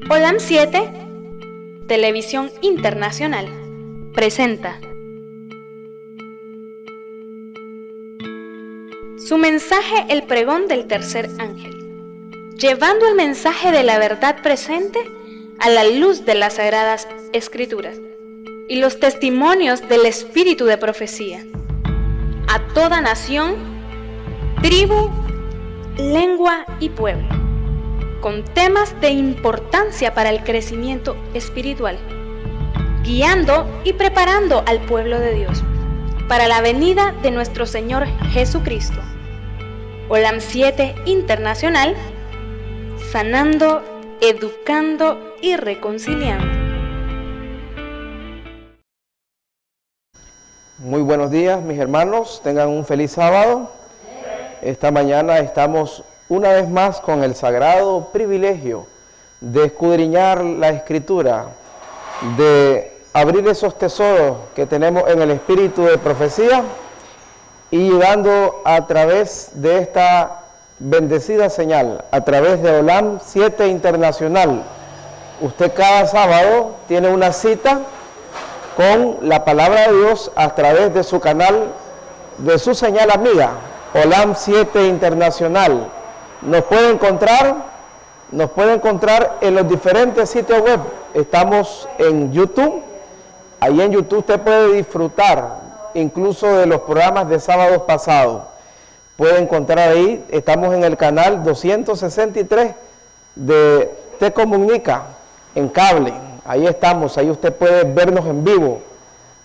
Olam 7, Televisión Internacional, presenta su mensaje, el pregón del tercer ángel, llevando el mensaje de la verdad presente a la luz de las Sagradas Escrituras y los testimonios del espíritu de profecía, a toda nación, tribu, lengua y pueblo, con temas de importancia para el crecimiento espiritual, guiando y preparando al pueblo de Dios para la venida de nuestro Señor Jesucristo. Olam 7 Internacional, sanando, educando y reconciliando. Muy buenos días, mis hermanos, tengan un feliz sábado. Esta mañana estamos una vez más con el sagrado privilegio de escudriñar la Escritura, de abrir esos tesoros que tenemos en el espíritu de profecía y llevando a través de esta bendecida señal, a través de Olam 7 Internacional. Usted cada sábado tiene una cita con la palabra de Dios a través de su canal, de su señal amiga, Olam 7 Internacional. Nos puede encontrar en los diferentes sitios web. Estamos en YouTube. Ahí en YouTube usted puede disfrutar incluso de los programas de sábados pasados. Puede encontrar ahí, estamos en el canal 263 de Te Comunica en cable. Ahí estamos, ahí usted puede vernos en vivo.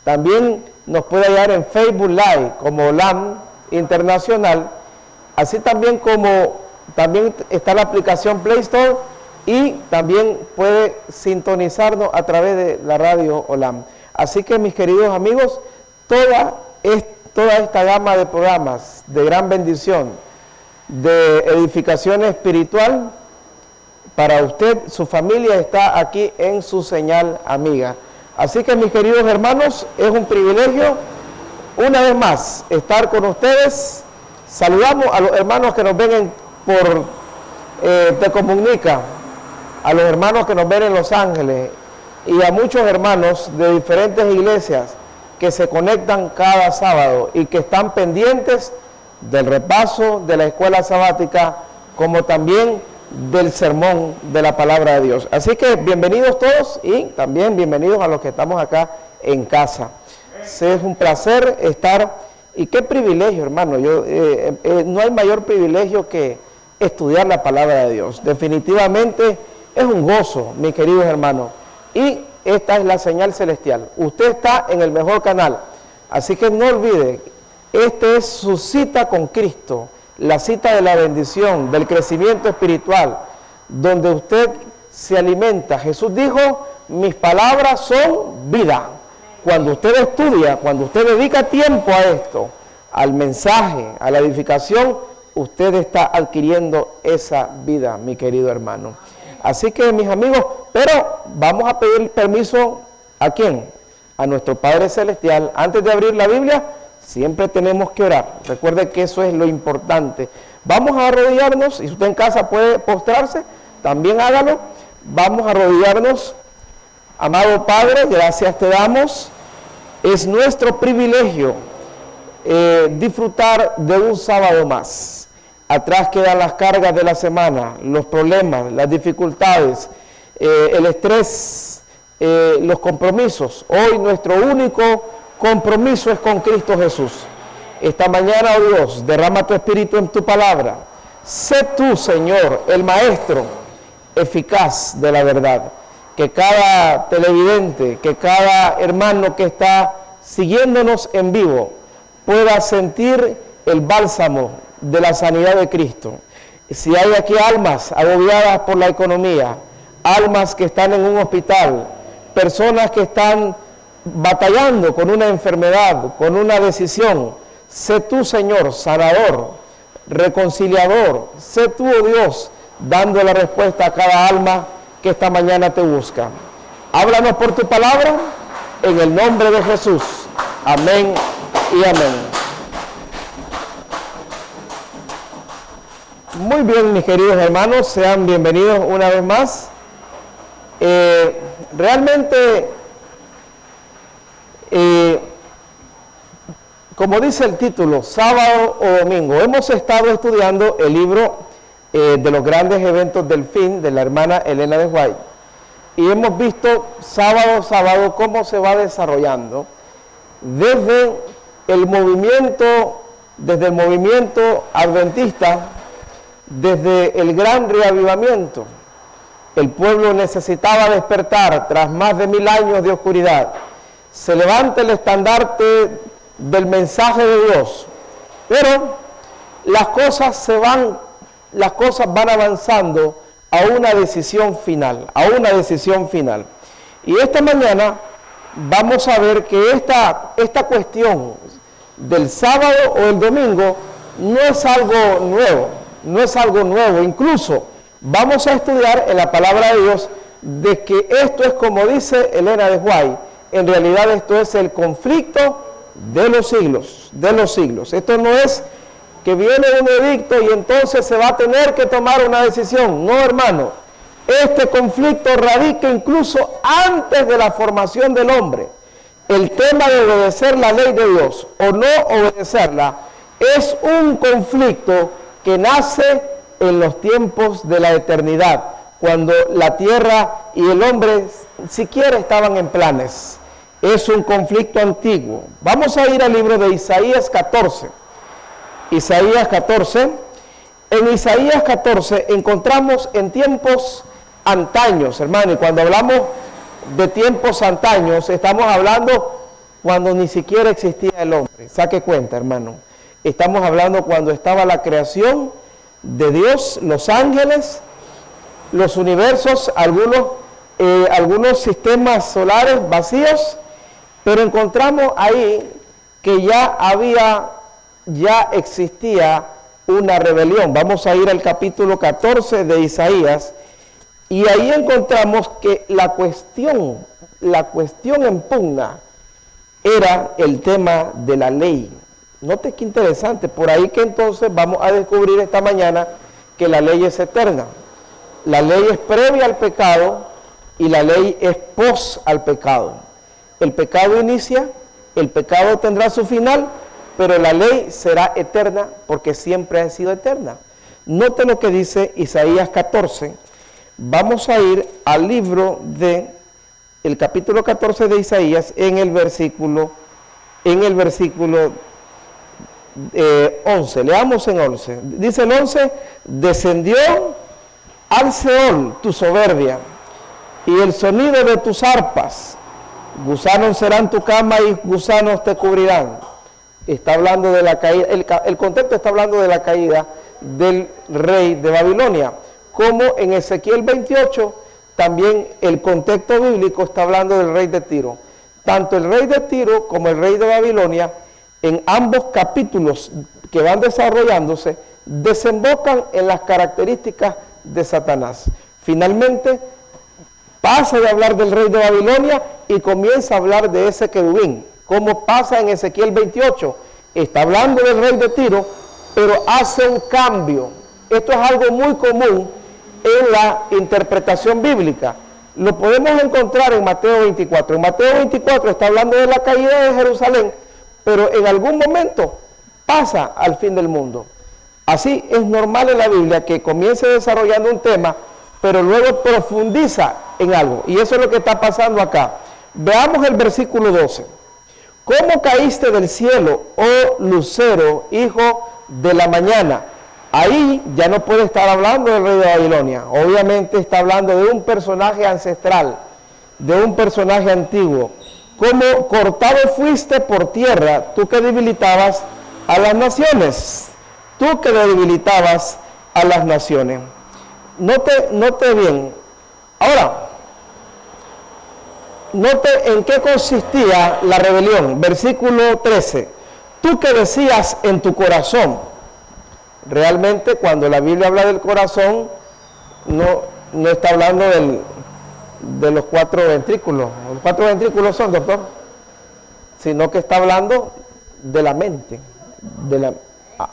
También nos puede hallar en Facebook Live como Olam Internacional, así también está la aplicación Play Store y también puede sintonizarnos a través de la radio Olam. Así que, mis queridos amigos, toda esta gama de programas de gran bendición, de edificación espiritual, para usted, su familia, está aquí en su señal amiga. Así que, mis queridos hermanos, es un privilegio una vez más estar con ustedes. Saludamos a los hermanos que nos ven por Te Comunica, a los hermanos que nos ven en Los Ángeles y a muchos hermanos de diferentes iglesias que se conectan cada sábado y que están pendientes del repaso de la escuela sabática, como también del sermón de la palabra de Dios. Así que bienvenidos todos y también bienvenidos a los que estamos acá en casa. Es un placer estar, y qué privilegio, hermano. No hay mayor privilegio que estudiar la palabra de Dios. Definitivamente es un gozo, mis queridos hermanos. Y esta es la señal celestial. Usted está en el mejor canal. Así que no olvide, esta es su cita con Cristo, la cita de la bendición, del crecimiento espiritual, donde usted se alimenta. Jesús dijo, mis palabras son vida. Cuando usted estudia, cuando usted dedica tiempo a esto, al mensaje, a la edificación, usted está adquiriendo esa vida, mi querido hermano. Así que, mis amigos, pero vamos a pedir permiso, ¿a quién? A nuestro Padre Celestial. Antes de abrir la Biblia, siempre tenemos que orar. Recuerde que eso es lo importante. Vamos a arrodillarnos, y si usted en casa puede postrarse, también hágalo. Vamos a arrodillarnos. Amado Padre, gracias te damos. Es nuestro privilegio disfrutar de un sábado más. Atrás quedan las cargas de la semana, los problemas, las dificultades, el estrés, los compromisos. Hoy nuestro único compromiso es con Cristo Jesús. Esta mañana, oh Dios, derrama tu espíritu en tu palabra. Sé tú, Señor, el maestro eficaz de la verdad. Que cada televidente, que cada hermano que está siguiéndonos en vivo pueda sentir el bálsamo de la sanidad de Cristo. Si hay aquí almas agobiadas por la economía, almas que están en un hospital, personas que están batallando con una enfermedad, con una decisión, sé tú, Señor, sanador, reconciliador, sé tú, oh Dios, dando la respuesta a cada alma que esta mañana te busca. Háblanos por tu palabra, en el nombre de Jesús. Amén y amén. Muy bien, mis queridos hermanos, sean bienvenidos una vez más realmente, como dice el título, sábado o domingo, hemos estado estudiando el libro de los grandes eventos del fin de la hermana Elena de White, y hemos visto sábado a sábado cómo se va desarrollando desde el movimiento adventista, desde el gran reavivamiento. El pueblo necesitaba despertar tras más de 1000 años de oscuridad. Se levanta el estandarte del mensaje de Dios, pero las cosas van avanzando a una decisión final, Y esta mañana vamos a ver que esta cuestión del sábado o el domingo no es algo nuevo, incluso vamos a estudiar en la palabra de Dios de que esto es, como dice Elena de White, en realidad esto es el conflicto de los siglos. Esto no es que viene un edicto y entonces se va a tener que tomar una decisión. No, hermano, este conflicto radica incluso antes de la formación del hombre. El tema de obedecer la ley de Dios o no obedecerla es un conflicto que nace en los tiempos de la eternidad, cuando la tierra y el hombre siquiera estaban en planes. Es un conflicto antiguo. Vamos a ir al libro de Isaías 14. Isaías 14. En Isaías 14 encontramos en tiempos antaños, hermano, y cuando hablamos de tiempos antaños, estamos hablando cuando ni siquiera existía el hombre. Saque cuenta, hermano. Estamos hablando cuando estaba la creación de Dios, los ángeles, los universos, algunos sistemas solares vacíos, pero encontramos ahí que ya existía una rebelión. Vamos a ir al capítulo 14 de Isaías, y ahí encontramos que la cuestión en pugna era el tema de la ley. Note qué interesante, por ahí que entonces vamos a descubrir esta mañana que la ley es eterna. La ley es previa al pecado y la ley es pos al pecado. El pecado inicia, el pecado tendrá su final, pero la ley será eterna porque siempre ha sido eterna. Note lo que dice Isaías 14. Vamos a ir al libro el capítulo 14 de Isaías en el versículo 11. Leamos en 11. Dice el 11: descendió al Seol tu soberbia y el sonido de tus arpas. Gusanos serán tu cama y gusanos te cubrirán. Está hablando de la caída, el contexto está hablando de la caída del rey de Babilonia. Como en Ezequiel 28, también el contexto bíblico está hablando del rey de Tiro. Tanto el rey de Tiro como el rey de Babilonia, en ambos capítulos que van desarrollándose, desembocan en las características de Satanás. Finalmente, pasa de hablar del rey de Babilonia y comienza a hablar de ese querubín. Como pasa en Ezequiel 28, está hablando del rey de Tiro, pero hace un cambio. Esto es algo muy común en la interpretación bíblica. Lo podemos encontrar en Mateo 24. En Mateo 24 está hablando de la caída de Jerusalén, pero en algún momento pasa al fin del mundo. Así es normal en la Biblia que comience desarrollando un tema, pero luego profundiza en algo. Y eso es lo que está pasando acá. Veamos el versículo 12. ¿Cómo caíste del cielo, oh lucero, hijo de la mañana? Ahí ya no puede estar hablando del rey de Babilonia. Obviamente está hablando de un personaje ancestral, de un personaje antiguo. Como cortado fuiste por tierra, tú que debilitabas a las naciones. Tú que debilitabas a las naciones. Note bien. Ahora, note en qué consistía la rebelión. Versículo 13. Tú que decías en tu corazón. Realmente cuando la Biblia habla del corazón, no está hablando de los 4 ventrículos. Los 4 ventrículos son, doctor, sino que está hablando de la mente.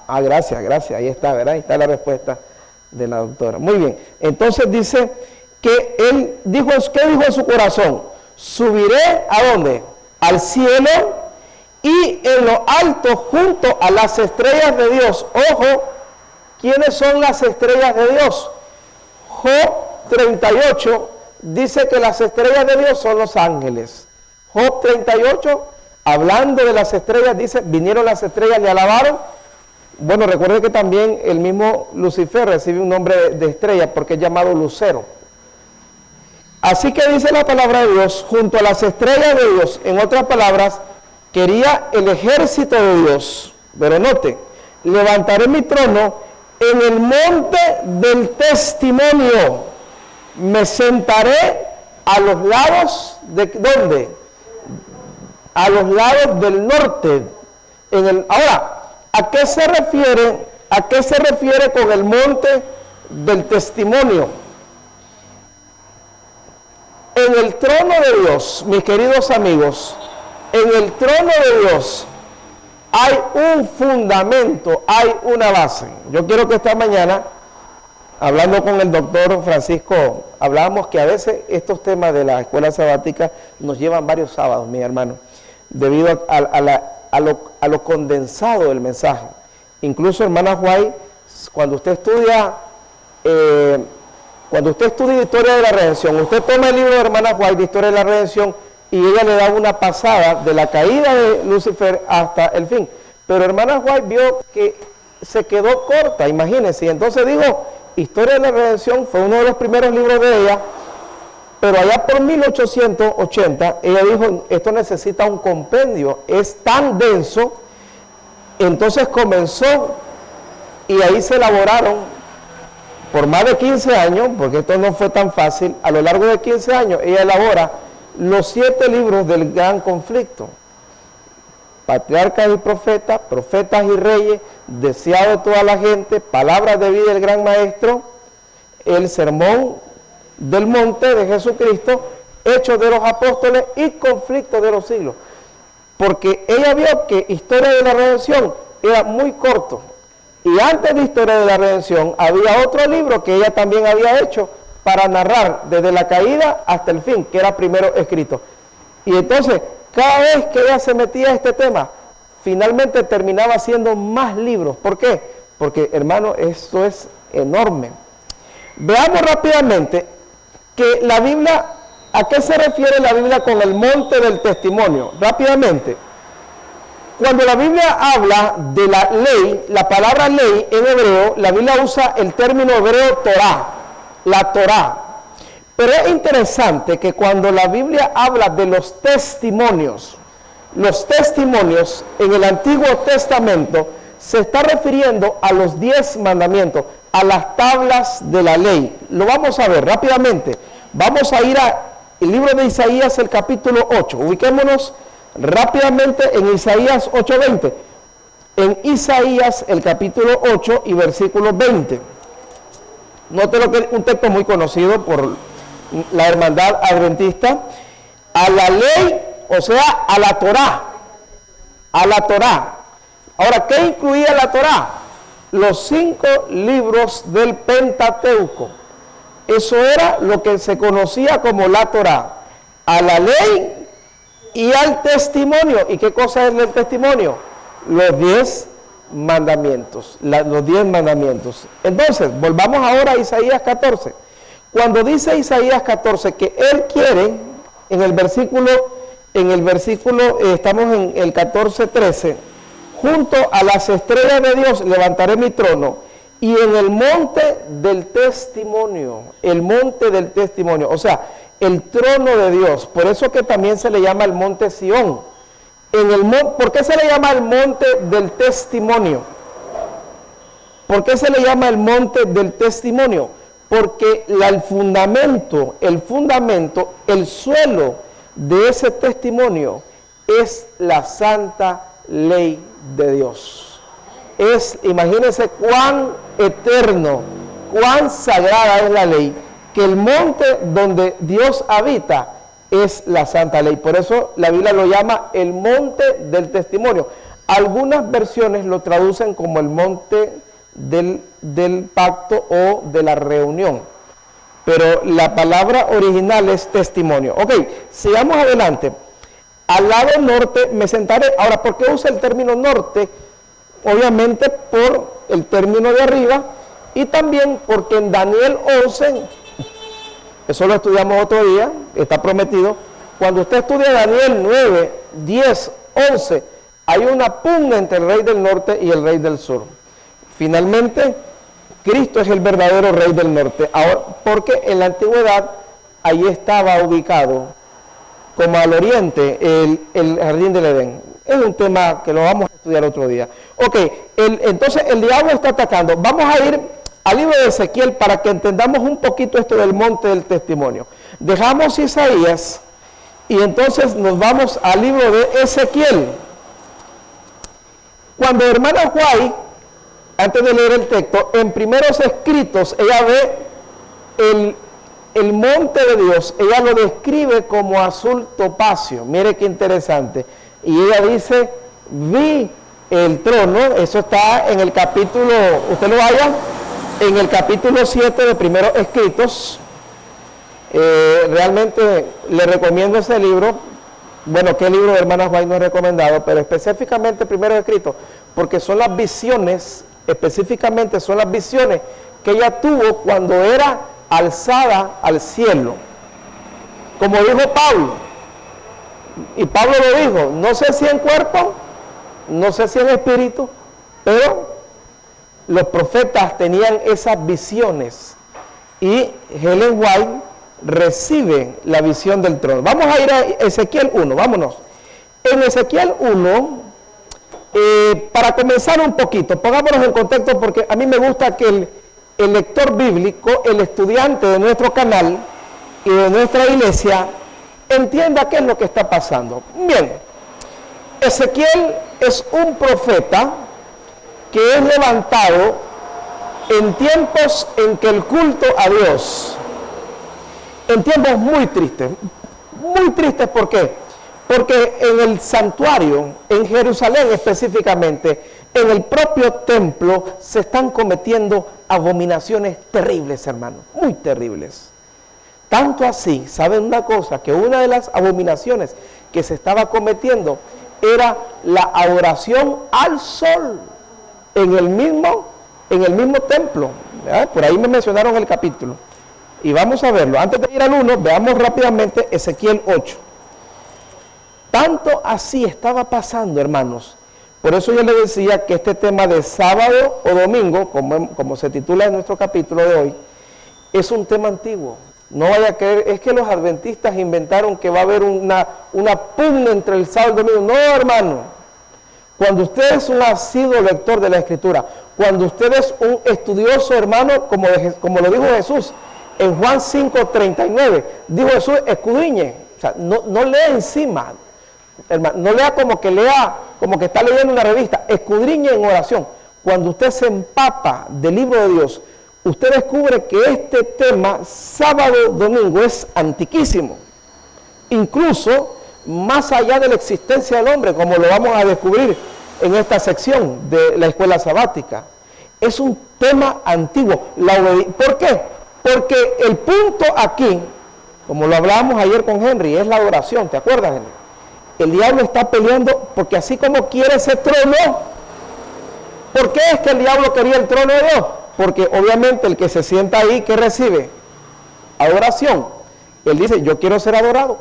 Gracias, ahí está, ¿verdad? Ahí está la respuesta de la doctora. Muy bien, entonces dice, que él dijo, ¿qué dijo en su corazón? Subiré ¿a dónde? Al cielo y en lo alto junto a las estrellas de Dios. Ojo, ¿quiénes son las estrellas de Dios? Job 38 dice que las estrellas de Dios son los ángeles. Job 38, hablando de las estrellas, dice, vinieron las estrellas, le alabaron. Bueno, recuerde que también el mismo Lucifer recibe un nombre de estrella porque es llamado lucero. Así que dice la palabra de Dios, junto a las estrellas de Dios, en otras palabras, quería el ejército de Dios. Pero note, levantaré mi trono en el monte del testimonio. Me sentaré a los lados de ¿dónde? A los lados del norte. Ahora, ¿a qué se refiere? ¿A qué se refiere con el monte del testimonio? En el trono de Dios, mis queridos amigos, en el trono de Dios hay un fundamento, hay una base. Yo quiero que esta mañana, hablando con el doctor Francisco, hablábamos que a veces estos temas de la escuela sabática nos llevan varios sábados, mi hermano, debido a lo condensado del mensaje. Incluso, hermana White, cuando usted estudia Historia de la Redención, usted toma el libro de hermana White de Historia de la Redención y ella le da una pasada de la caída de Lucifer hasta el fin. Pero hermana White vio que se quedó corta, imagínense, y entonces dijo, Historia de la Redención fue uno de los primeros libros de ella, pero allá por 1880, ella dijo, esto necesita un compendio, es tan denso. Entonces comenzó, y ahí se elaboraron, por más de 15 años, porque esto no fue tan fácil, a lo largo de 15 años, ella elabora los 7 libros del gran conflicto. Patriarcas y profetas, profetas y reyes, deseado de toda la gente, palabras de vida del gran maestro, el sermón del monte de Jesucristo, hechos de los apóstoles y conflictos de los siglos. Porque ella vio que Historia de la Redención era muy corto. Y antes de Historia de la Redención había otro libro que ella también había hecho para narrar desde la caída hasta el fin, que era primero escrito. Y entonces, cada vez que ella se metía a este tema, finalmente terminaba haciendo más libros. ¿Por qué? Porque, hermano, esto es enorme. Veamos rápidamente que la Biblia, ¿a qué se refiere la Biblia con el monte del testimonio? Rápidamente. Cuando la Biblia habla de la ley, la palabra ley en hebreo, la Biblia usa el término hebreo Torah, la Torah. Pero es interesante que cuando la Biblia habla de los testimonios en el Antiguo Testamento se está refiriendo a los 10 mandamientos, a las tablas de la ley. Lo vamos a ver rápidamente. Vamos a ir al libro de Isaías, el capítulo 8. Ubiquémonos rápidamente en Isaías 8:20. En Isaías, el capítulo 8 y versículo 20. Note lo que es un texto muy conocido por la hermandad adventista. A la ley, o sea, a la Torá. A la Torá. Ahora, ¿qué incluía la Torá? Los 5 libros del Pentateuco. Eso era lo que se conocía como la Torá. A la ley y al testimonio. ¿Y qué cosa es el testimonio? Los 10 mandamientos. Los 10 mandamientos. Entonces, volvamos ahora a Isaías 14. Cuando dice Isaías 14 que él quiere, en el versículo, estamos en el 14:13, junto a las estrellas de Dios levantaré mi trono, y en el monte del testimonio, o sea, el trono de Dios. Por eso que también se le llama el monte Sión. ¿Por qué se le llama el monte del testimonio? ¿Por qué se le llama el monte del testimonio? Porque el fundamento, el suelo de ese testimonio es la santa ley de Dios. Imagínense cuán eterno, cuán sagrada es la ley, que el monte donde Dios habita es la santa ley. Por eso la Biblia lo llama el monte del testimonio. Algunas versiones lo traducen como el monte del pacto o de la reunión. pero la palabra original es testimonio. Ok, sigamos adelante. Al lado norte me sentaré. Ahora, ¿por qué usa el término norte? Obviamente por el término de arriba y también porque en Daniel 11, eso lo estudiamos otro día, está prometido, cuando usted estudia Daniel 9, 10, 11, hay una pugna entre el rey del norte y el rey del sur. Finalmente, Cristo es el verdadero rey del norte, ahora, porque en la antigüedad ahí estaba ubicado, como al oriente, el jardín del Edén. Es un tema que lo vamos a estudiar otro día. Ok, entonces el diablo está atacando. Vamos a ir al libro de Ezequiel para que entendamos un poquito esto del monte del testimonio. Dejamos Isaías y entonces nos vamos al libro de Ezequiel. Cuando hermana White, antes de leer el texto, en primeros escritos, ella ve el monte de Dios, ella lo describe como azul topacio. Mire qué interesante. Y ella dice, vi el trono, eso está en el capítulo, usted lo vaya, en el capítulo 7 de primeros escritos. Realmente le recomiendo ese libro. Bueno, qué libro de hermana White no he recomendado, pero específicamente primeros escritos, porque son las visiones, específicamente son las visiones que ella tuvo cuando era alzada al cielo. Como dijo Pablo, y Pablo lo dijo, no sé si en cuerpo, no sé si en espíritu, pero los profetas tenían esas visiones y Ellen White recibe la visión del trono. Vamos a ir a Ezequiel 1, vámonos. En Ezequiel 1, para comenzar un poquito, pongámonos en contexto porque a mí me gusta que el lector bíblico, el estudiante de nuestro canal y de nuestra iglesia, entienda qué es lo que está pasando. Bien, Ezequiel es un profeta que es levantado en tiempos en que el culto a Dios, en tiempos muy tristes, ¿por qué? Porque en el santuario, en Jerusalén específicamente, en el propio templo, se están cometiendo abominaciones terribles, hermanos, muy terribles. Tanto así, ¿saben una cosa? Que una de las abominaciones que se estaba cometiendo era la adoración al sol en el mismo templo. ¿Verdad? Por ahí me mencionaron el capítulo. Y vamos a verlo. Antes de ir al 1, veamos rápidamente Ezequiel 8. Tanto así estaba pasando, hermanos. Por eso yo les decía que este tema de sábado o domingo, como se titula en nuestro capítulo de hoy, es un tema antiguo. No vaya a creer, es que los adventistas inventaron que va a haber una pugna entre el sábado y el domingo. No, hermano. Cuando usted es un asiduo lector de la Escritura, cuando usted es un estudioso, hermano, como lo dijo Jesús, en Juan 5:39, dijo Jesús, escudriñe. O sea, no lea encima, hermano, no lea como que está leyendo una revista, escudriñe en oración. Cuando usted se empapa del libro de Dios, usted descubre que este tema, sábado, domingo, es antiquísimo. Incluso más allá de la existencia del hombre, como lo vamos a descubrir en esta sección de la escuela sabática. Es un tema antiguo. ¿Por qué? Porque el punto aquí, como lo hablábamos ayer con Henry, es la adoración. ¿Te acuerdas, Henry? El diablo está peleando porque así como quiere ese trono, ¿por qué es que el diablo quería el trono de Dios? Porque obviamente el que se sienta ahí, ¿qué recibe? Adoración. Él dice, yo quiero ser adorado.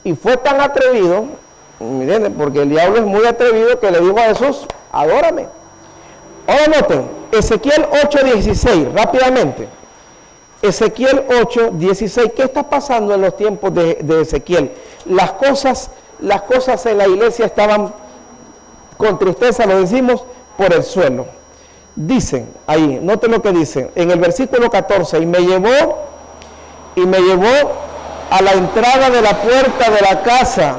Y fue tan atrevido, miren, porque el diablo es muy atrevido, que le dijo a Jesús, adórame. Ahora noten, Ezequiel 8:16, rápidamente. Ezequiel 8:16, ¿qué está pasando en los tiempos de Ezequiel? Las cosas en la iglesia estaban con tristeza, lo decimos, por el suelo. Dicen ahí, noten lo que dicen, en el versículo 14, y me llevó a la entrada de la puerta de la casa,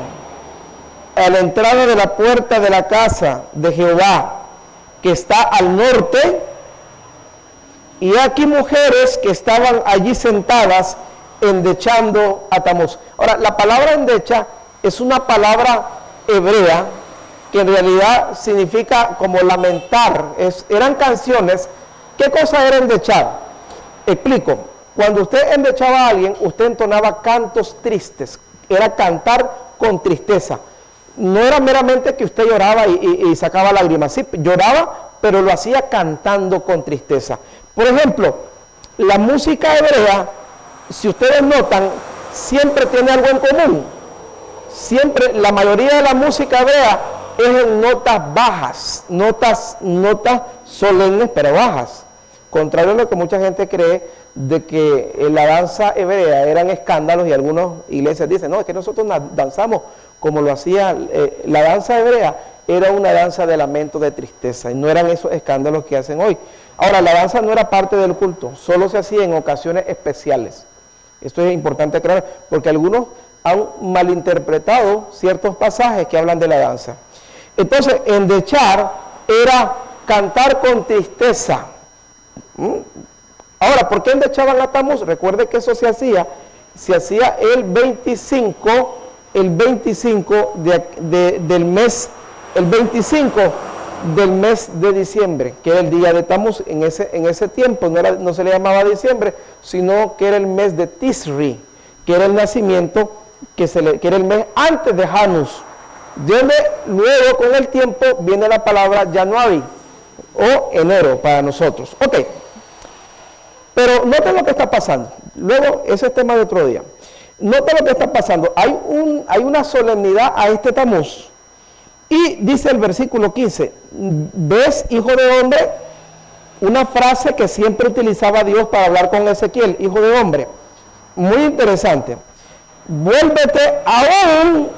a la entrada de la puerta de la casa de Jehová, que está al norte, y aquí mujeres que estaban allí sentadas endechando a Tamuz. Ahora, la palabra endecha es una palabra hebrea que en realidad significa como lamentar. Eran canciones. ¿Qué cosa era endechar? Explico. Cuando usted endechaba a alguien, usted entonaba cantos tristes, era cantar con tristeza. No era meramente que usted lloraba y sacaba lágrimas, sí, lloraba, pero lo hacía cantando con tristeza. Por ejemplo, la música hebrea, si ustedes notan, siempre tiene algo en común. Siempre, la mayoría de la música hebrea es en notas bajas, notas solemnes pero bajas. Contrario a lo que mucha gente cree de que en la danza hebrea eran escándalos, y algunas iglesias dicen, no, es que nosotros danzamos como lo hacía, la danza hebrea era una danza de lamento, de tristeza, y no eran esos escándalos que hacen hoy. Ahora, la danza no era parte del culto, solo se hacía en ocasiones especiales. Esto es importante aclarar, porque algunos han malinterpretado ciertos pasajes que hablan de la danza. Entonces, endechar era cantar con tristeza. Ahora, ¿por qué endechaban a Tamuz? Recuerde que eso se hacía el 25 del mes, el 25 del mes de diciembre, que era el día de Tamuz. En ese tiempo no se le llamaba diciembre, sino que era el mes de Tisri, que era el nacimiento, que era el mes antes de Janus. Luego, con el tiempo, viene la palabra Januari, o enero para nosotros. Ok, pero noten lo que está pasando. Luego, ese es tema de otro día. Noten lo que está pasando. Hay una solemnidad a este Tamuz. Y dice el versículo 15, ¿ves, hijo de hombre? Una frase que siempre utilizaba Dios para hablar con Ezequiel, hijo de hombre. Muy interesante. Vuélvete aún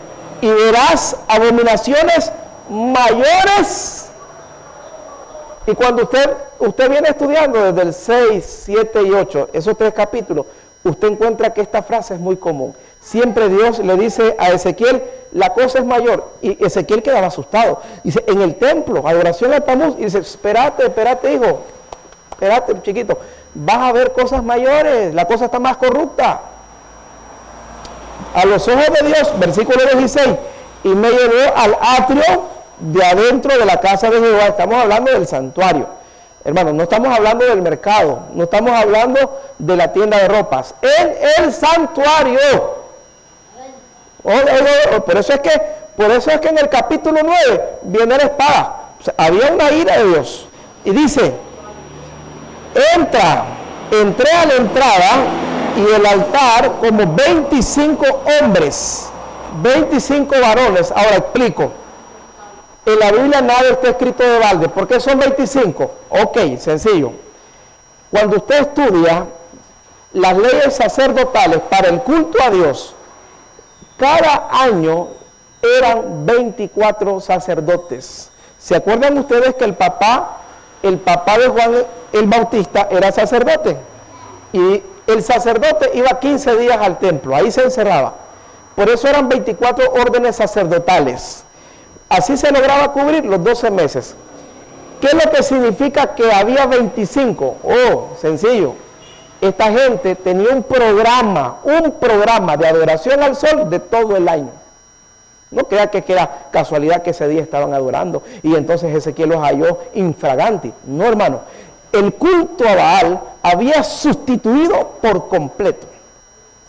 y verás abominaciones mayores. Y cuando usted viene estudiando desde el 6, 7 y 8, esos 3 capítulos, usted encuentra que esta frase es muy común. Siempre Dios le dice a Ezequiel, la cosa es mayor. Y Ezequiel quedaba asustado. Dice, en el templo, adoración a Tamuz. Y dice, espérate, hijo. Espérate, chiquito. Vas a ver cosas mayores. La cosa está más corrupta. A los ojos de Dios, versículo 16, y me llevó al atrio de adentro de la casa de Jehová. Estamos hablando del santuario. Hermanos, no estamos hablando del mercado. No estamos hablando de la tienda de ropas. En el santuario. Por eso es que en el capítulo 9 viene la espada. O sea, había una ira de Dios. Y dice, entré a la entrada y el altar como 25 hombres, 25 varones. Ahora explico. En la Biblia nada está escrito de balde. ¿Por qué son 25? Ok, sencillo. Cuando usted estudia las leyes sacerdotales para el culto a Dios, cada año eran 24 sacerdotes. ¿Se acuerdan ustedes que el papá de Juan el Bautista era sacerdote? Y el sacerdote iba 15 días al templo, ahí se encerraba. Por eso eran 24 órdenes sacerdotales. Así se lograba cubrir los 12 meses. ¿Qué es lo que significa que había 25? Oh, sencillo. Esta gente tenía un programa de adoración al sol de todo el año. No crea que era casualidad que ese día estaban adorando y entonces Ezequiel los halló infraganti. No, hermano. El culto a Baal había sustituido por completo.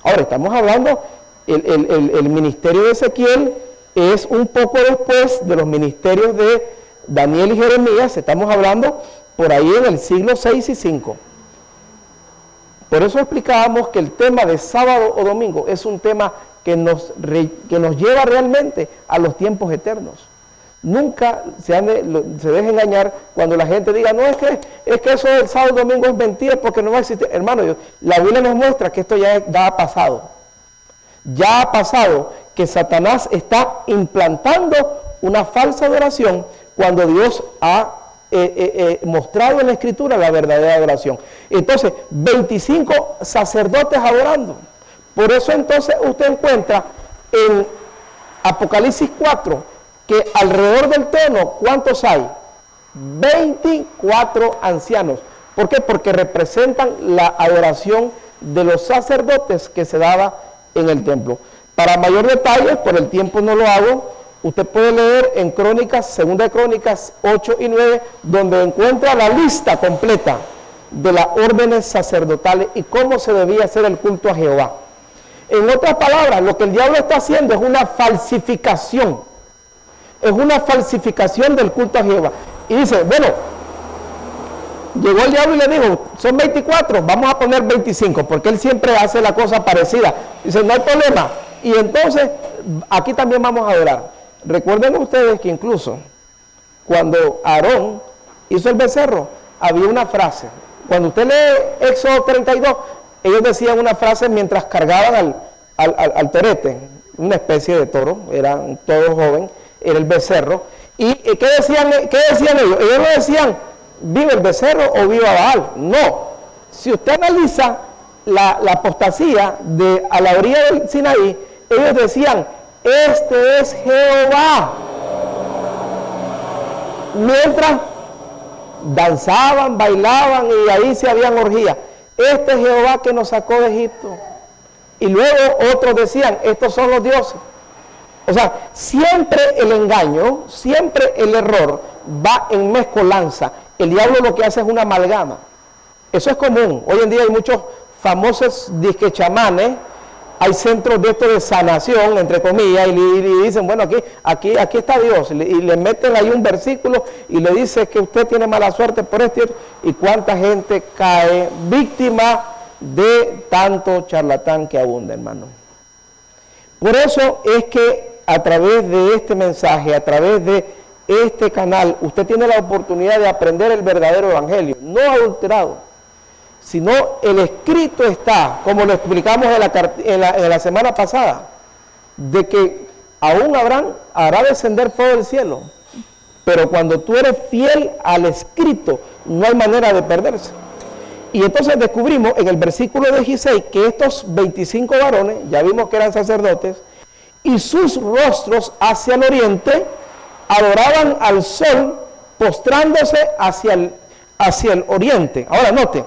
Ahora, estamos hablando, el ministerio de Ezequiel es un poco después de los ministerios de Daniel y Jeremías. Estamos hablando por ahí en el siglo 6 y 5. Por eso explicábamos que el tema de sábado o domingo es un tema que nos lleva realmente a los tiempos eternos. Nunca se deje engañar cuando la gente diga, no, es que eso del sábado y domingo es mentira porque no va a existir. Hermano, la Biblia nos muestra que esto ya ha pasado. Ya ha pasado que Satanás está implantando una falsa adoración cuando Dios ha mostrado en la Escritura la verdadera adoración. Entonces, 25 sacerdotes adorando. Por eso entonces usted encuentra en Apocalipsis 4 que alrededor del trono, ¿cuántos hay? 24 ancianos. ¿Por qué? Porque representan la adoración de los sacerdotes que se daba en el templo. Para mayor detalle, por el tiempo no lo hago, usted puede leer en Crónicas, Segunda de Crónicas 8 y 9, donde encuentra la lista completa de las órdenes sacerdotales y cómo se debía hacer el culto a Jehová. En otras palabras, lo que el diablo está haciendo es una falsificación. Es una falsificación del culto a Jehová. Y dice, bueno, llegó el diablo y le dijo, son 24, vamos a poner 25, porque él siempre hace la cosa parecida. Dice, no hay problema. Y entonces, aquí también vamos a adorar. Recuerden ustedes que incluso cuando Aarón hizo el becerro, había una frase. Cuando usted lee Éxodo 32, ellos decían una frase mientras cargaban al torete, una especie de toro, eran todos jóvenes, era el becerro. ¿Y qué decían ellos? Ellos no decían, ¿vive el becerro o viva Baal? No. Si usted analiza la apostasía a la orilla del Sinaí, ellos decían, este es Jehová. Mientras danzaban, bailaban y ahí se habían orgías. Este es Jehová que nos sacó de Egipto. Y luego otros decían, estos son los dioses. O sea, siempre el engaño, siempre el error va en mezcolanza. El diablo lo que hace es una amalgama. Eso es común. Hoy en día hay muchos famosos disque chamanes, hay centros de esto de sanación, entre comillas, y dicen, bueno, aquí está Dios, y le meten ahí un versículo y le dice que usted tiene mala suerte por esto, y cuánta gente cae víctima de tanto charlatán que abunda, hermano. Por eso es que a través de este mensaje, a través de este canal, usted tiene la oportunidad de aprender el verdadero evangelio, no adulterado, sino el escrito está, como lo explicamos en la semana pasada, de que aún hará descender fuego del cielo, pero cuando tú eres fiel al escrito, no hay manera de perderse. Y entonces descubrimos en el versículo 16 que estos 25 varones, ya vimos que eran sacerdotes, y sus rostros hacia el oriente, adoraban al sol, postrándose hacia el oriente. Ahora note,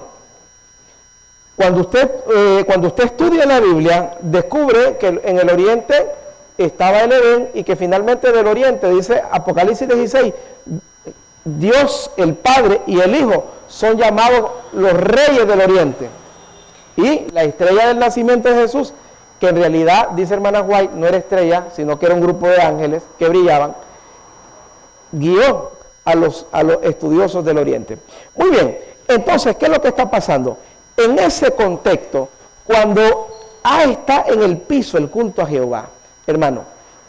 cuando usted estudia la Biblia, descubre que en el oriente estaba el Edén y que finalmente del oriente, dice Apocalipsis 16, Dios, el Padre y el Hijo son llamados los reyes del oriente. Y la estrella del nacimiento de Jesús, que en realidad, dice hermana White, no era estrella, sino que era un grupo de ángeles que brillaban, guió a los estudiosos del oriente. Muy bien, entonces, ¿qué es lo que está pasando? En ese contexto, cuando está en el piso el culto a Jehová, hermano,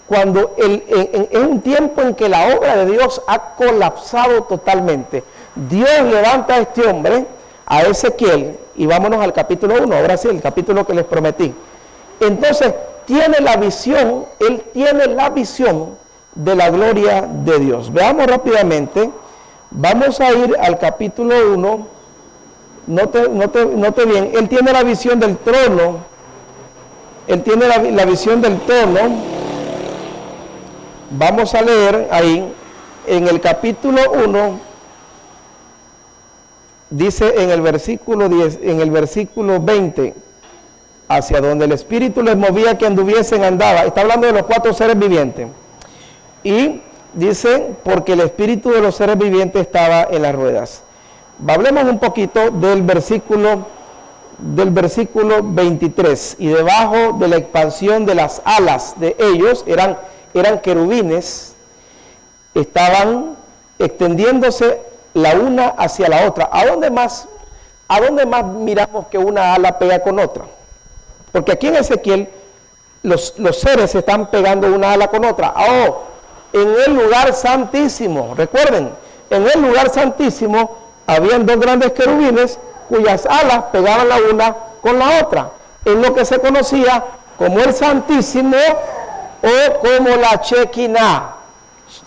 cuando es un tiempo en que la obra de Dios ha colapsado totalmente, Dios levanta a este hombre, a Ezequiel, y vámonos al capítulo 1, ahora sí, el capítulo que les prometí. Entonces, tiene la visión, él tiene la visión de la gloria de Dios. Veamos rápidamente, vamos a ir al capítulo 1, note bien, él tiene la visión del trono, él tiene la visión del trono. Vamos a leer ahí, en el capítulo 1, dice en el versículo 10, en el versículo 20, hacia donde el Espíritu les movía que anduviesen, andaba. Está hablando de los 4 seres vivientes. Y dice, porque el Espíritu de los seres vivientes estaba en las ruedas. Hablemos un poquito del versículo 23. Y debajo de la expansión de las alas de ellos, eran querubines, estaban extendiéndose la una hacia la otra. ¿A dónde más miramos que una ala pega con otra? Porque aquí en Ezequiel los seres se están pegando una ala con otra. En el lugar santísimo, recuerden, en el lugar santísimo habían 2 grandes querubines cuyas alas pegaban la una con la otra, en lo que se conocía como el Santísimo o como la Shekinah.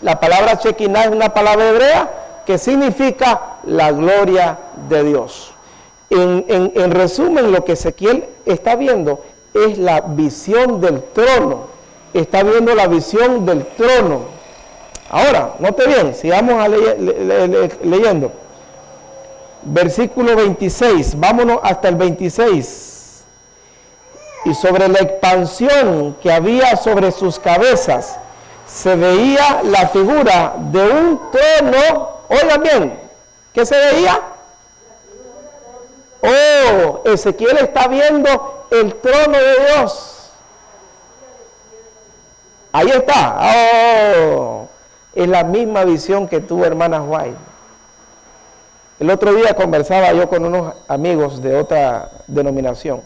La palabra Shekinah es una palabra hebrea que significa la gloria de Dios. En resumen, lo que Ezequiel está viendo es la visión del trono. Está viendo la visión del trono. Ahora, note bien, sigamos leyendo. Versículo 26, vámonos hasta el 26. Y sobre la expansión que había sobre sus cabezas, se veía la figura de un trono. Oigan bien, ¿qué se veía? Oh, Ezequiel está viendo el trono de Dios. Ahí está. Oh, es la misma visión que tuvo hermana White. El otro día conversaba yo con unos amigos de otra denominación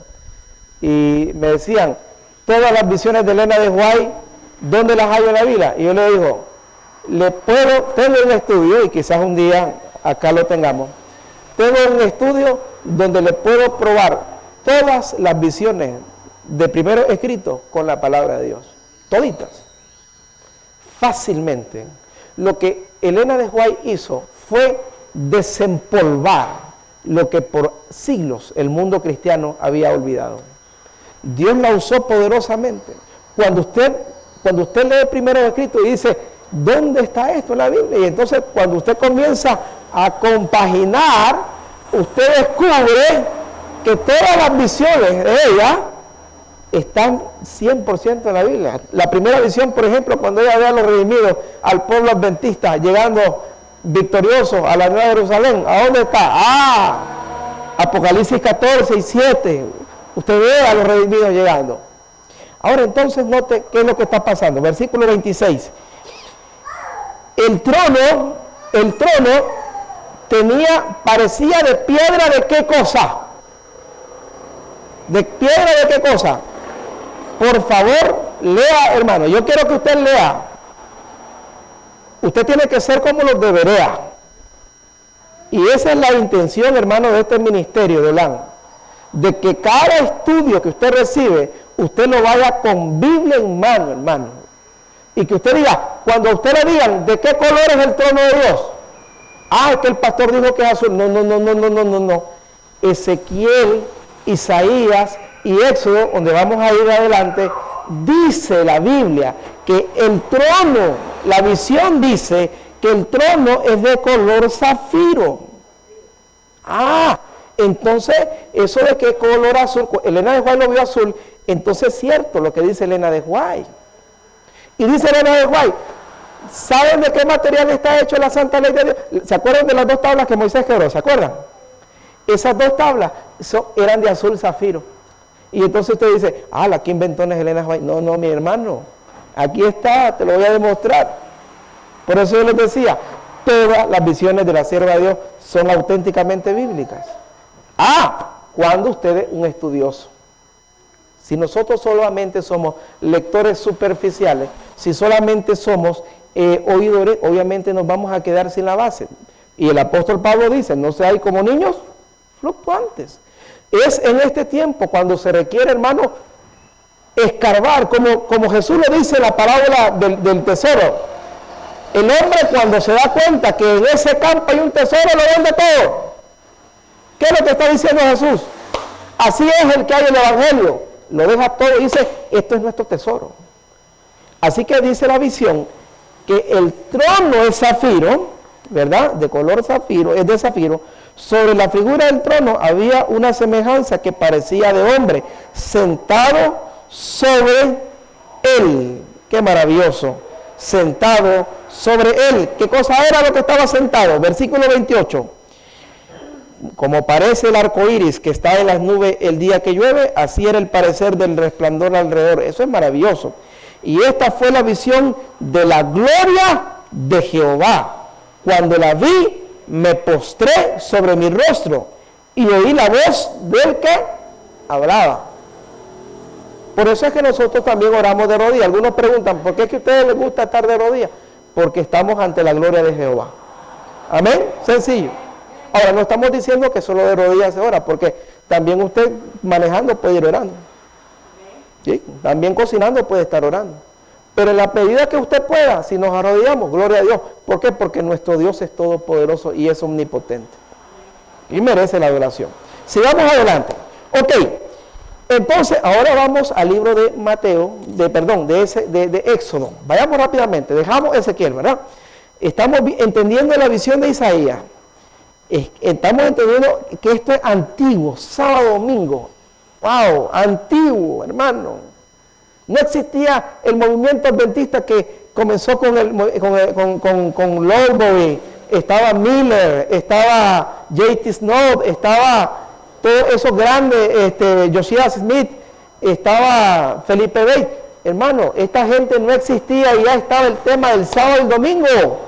y me decían, todas las visiones de Elena de White, ¿dónde las hay en la Biblia? Y yo le digo, tengo un estudio, y quizás un día acá lo tengamos, tengo un estudio donde le puedo probar todas las visiones de primero escritos con la palabra de Dios, toditas, fácilmente. Lo que Elena de White hizo fue desempolvar lo que por siglos el mundo cristiano había olvidado. Dios la usó poderosamente. Cuando usted lee primero escrito y dice, ¿dónde está esto en la Biblia? Y entonces cuando usted comienza a compaginar, usted descubre que todas las visiones de ella están 100% en la Biblia. La primera visión, por ejemplo, cuando ella ve a los redimidos, al pueblo adventista, llegando victorioso a la Nueva Jerusalén, ¿a dónde está? Apocalipsis 14 y 7, usted ve a los redimidos llegando. Ahora entonces note qué es lo que está pasando. Versículo 26. El trono parecía de piedra de qué cosa. ¿De piedra de qué cosa? Por favor, lea, hermano. Yo quiero que usted lea. Usted tiene que ser como los de Berea. Y esa es la intención, hermano, de este ministerio de OLAN. De que cada estudio que usted recibe, usted lo vaya con Biblia en mano, hermano. Y que usted diga, cuando a usted le digan, ¿de qué color es el trono de Dios? Es que el pastor dijo que es azul. No. Ezequiel, Isaías y Éxodo, donde vamos a ir adelante, dice la Biblia que el trono, la visión dice que el trono es de color zafiro. Entonces, eso de que color azul, Elena de White lo vio azul, entonces es cierto lo que dice Elena de White. Y dice Elena de White, ¿saben de qué material está hecho la Santa Ley de Dios? ¿Se acuerdan de las 2 tablas que Moisés quebró? ¿Se acuerdan? Esas 2 tablas eran de azul zafiro. Y entonces usted dice, la que inventó Elena de White. No, mi hermano, aquí está, te lo voy a demostrar. Por eso yo les decía, todas las visiones de la sierva de Dios son auténticamente bíblicas. Cuando usted es un estudioso. Si nosotros solamente somos lectores superficiales, si solamente somos oidores, obviamente nos vamos a quedar sin la base. Y el apóstol Pablo dice, no seáis como niños fluctuantes. Es en este tiempo cuando se requiere, hermano, escarbar, como Jesús le dice la parábola del tesoro. El hombre cuando se da cuenta que en ese campo hay un tesoro, lo vende todo. ¿Qué es lo que está diciendo Jesús? Así es el que hay en el Evangelio. Lo deja todo y dice, esto es nuestro tesoro. Así que dice la visión que el trono es zafiro, ¿verdad? De color zafiro, es de zafiro. Sobre la figura del trono había una semejanza que parecía de hombre, sentado sobre él. ¡Qué maravilloso! Sentado sobre él. ¿Qué cosa era lo que estaba sentado? Versículo 28. Como parece el arco iris que está en las nubes el día que llueve, así era el parecer del resplandor alrededor. Eso es maravilloso. Y esta fue la visión de la gloria de Jehová. Cuando la vi, me postré sobre mi rostro y oí la voz del que hablaba. Por eso es que nosotros también oramos de rodillas. Algunos preguntan, ¿por qué es que a ustedes les gusta estar de rodillas? Porque estamos ante la gloria de Jehová. Amén, sencillo. Ahora, no estamos diciendo que solo de rodillas se ora, porque también usted manejando puede ir orando. ¿Sí? También cocinando puede estar orando. Pero en la medida que usted pueda, si nos arrodillamos, gloria a Dios. ¿Por qué? Porque nuestro Dios es todopoderoso y es omnipotente. Y merece la adoración. Sigamos adelante. Ok, entonces ahora vamos al libro de de Éxodo. Vayamos rápidamente, dejamos Ezequiel, ¿verdad? Estamos entendiendo la visión de Isaías. Estamos entendiendo que esto es antiguo, sábado, domingo. ¡Wow! Antiguo, hermano. No existía el movimiento adventista que comenzó con Lordbury, estaba Miller, estaba J.T. Snow, estaba todos esos grandes, Josiah Smith, estaba Felipe Bey. Hermano, esta gente no existía y ya estaba el tema del sábado y el domingo.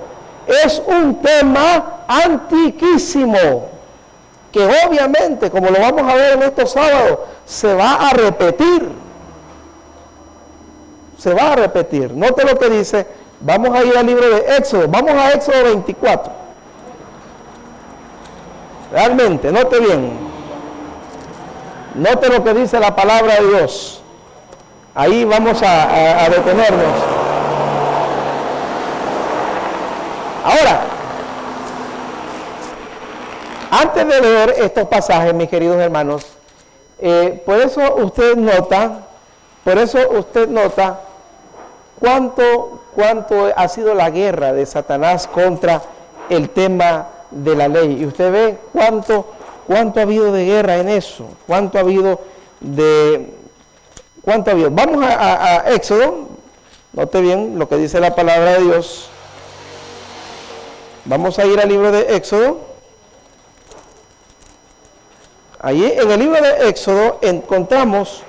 Es un tema antiquísimo, que obviamente, como lo vamos a ver en estos sábados, se va a repetir. Se va a repetir. Note lo que dice. Vamos a ir al libro de Éxodo. Vamos a Éxodo 24. Realmente, note bien. Note lo que dice la palabra de Dios. Ahí vamos a detenernos. Ahora, antes de leer estos pasajes, mis queridos hermanos, por eso usted nota cuánto ha sido la guerra de Satanás contra el tema de la ley. Y usted ve cuánto ha habido de guerra en eso, cuánto ha habido. Vamos a Éxodo, note bien lo que dice la palabra de Dios. Vamos a ir al libro de Éxodo. Allí en el libro de Éxodo encontramos,